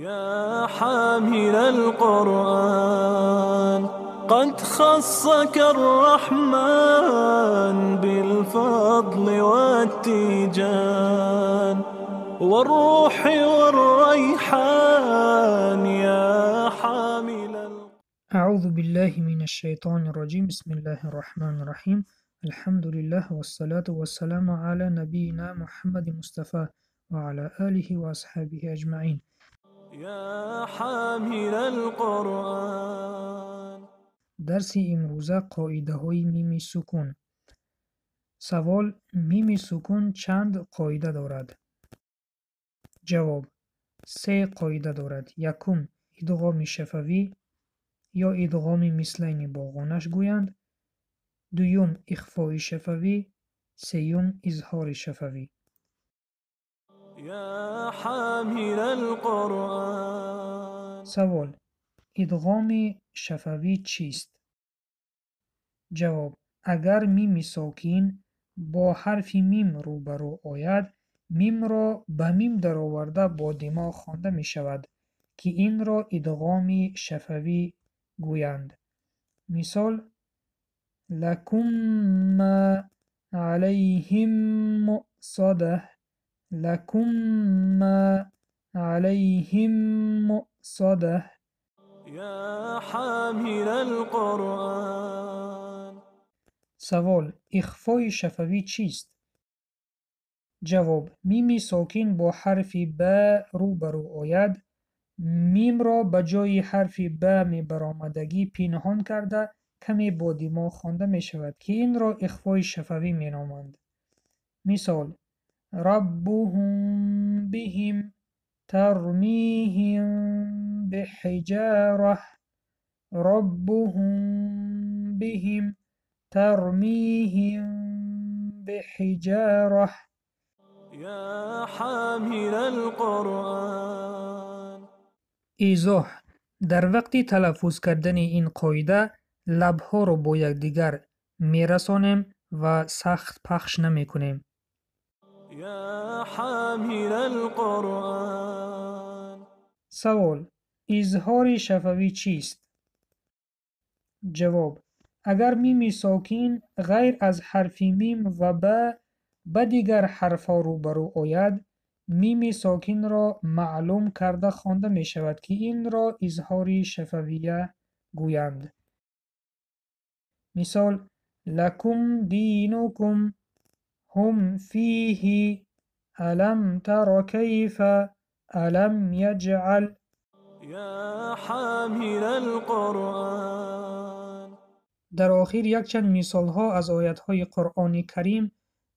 يا حامل القرآن قد خصك الرحمن بالفضل والتيجان والروح والريحان يا حامل أعوذ بالله من الشيطان الرجيم. بسم الله الرحمن الرحيم. الحمد لله والصلاة والسلام على نبينا محمد مصطفى وعلى آله وأصحابه أجمعين. يا حامل القرآن. درس امروزه قاعده های میم سکون. سوال: میم سکون چند قاعده دارد؟ جواب: 3 قاعده دارد. یکم ادغام شفوی یا ادغام مثلین با غنش گویند. دوم اخفاء شفوی. سیوم اظهار شفوی. يا حامل القرآن. سوال: ادغام شفوی چیست؟ جواب: اگر میم ساکن با حرف میم روبرو آید، میم را به میم درآورده با دماغ خوانده می شود که این را ادغام شفوی گویند. مثال: لکم ما علیهم مؤصده. لکم ما علیهم مؤصده. يا حامل القرآن. سوال: اخفای شفوی چیست؟ جواب: میم ساکن با حرف ب روبرو آید، میم را به جای حرف ب می برآمدگی پنهان کرده کمی با دماغ خوانده می شود که این را اخفای شفوی می نامند. مثال: ربهم بهم ترمیهم بحجاره. ربهم بهم ترمیهم بحجاره. يا حامل القرآن. ایضاح: در وقت تلفظ کردن این قاعده لبها را با یکدیگر میرسانیم و سخت پخش نمی کنیم. يا حامل القرآن. سوال: اظهار شفوی چیست؟ جواب: اگر میم ساکن غیر از حرف میم و به دیگر حرفها روبرو آید، میم ساکن را معلوم کرده خوانده می شود که این را اظهار شفویه گویند. مثال: لکم دینکم هم فیه الم تر کیف الم یجعل. يا حامل القرآن. در آخر یک چند مثال ها از آیت های قرآن کریم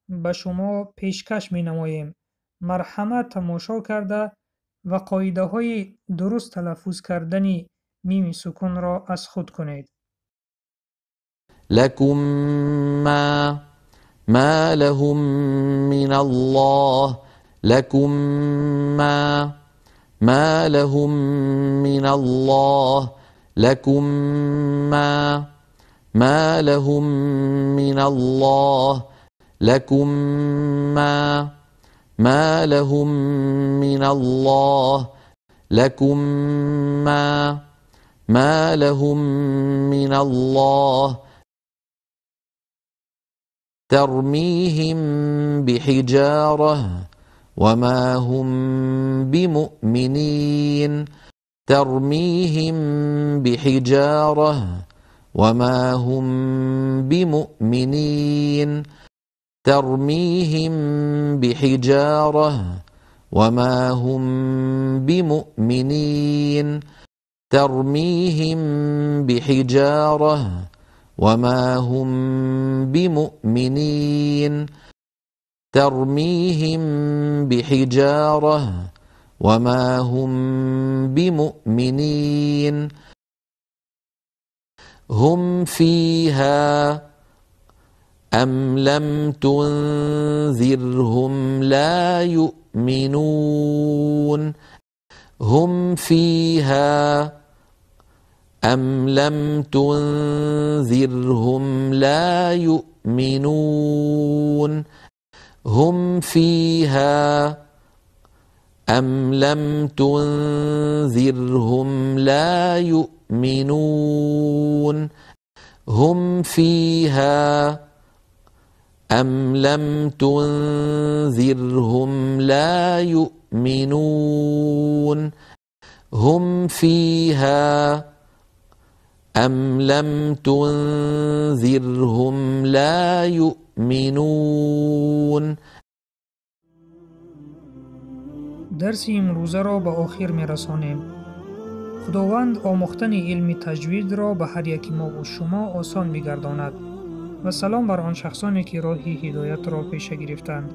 به شما پیشکش می نماییم. مرحمت تماشا کرده و قاعده های درست تلفظ کردن میم سکون را از خود کنید. لكم ما لهم من الله. لكم ما لهم من الله. لكم ما لهم من الله. لكم ما لهم من الله. لكم ما لهم من الله. ترميهم بحجارة وما هم بمؤمنين. ترميهم بحجارة وما هم بمؤمنين. ترميهم بحجارة وما هم بمؤمنين. ترميهم بحجارة وما هم بمؤمنين. ترميهم بحجارة وما هم بمؤمنين. هم فيها أم لم تنذرهم لا يؤمنون. هم فيها أم لم تنذرهم لا يؤمنون. هم فيها أم لم تنذرهم لا يؤمنون هم فيها أم لم تنذرهم لا يؤمنون هم فيها أم لم تنذرهم لا يؤمنون. درس امروزه را به آخر می رسانیم. خداوند آموختن علم تجوید را به هر یک ما و شما آسان می گرداند و سلام بر آن شخصانی که راه هدایت را پیش گرفتند.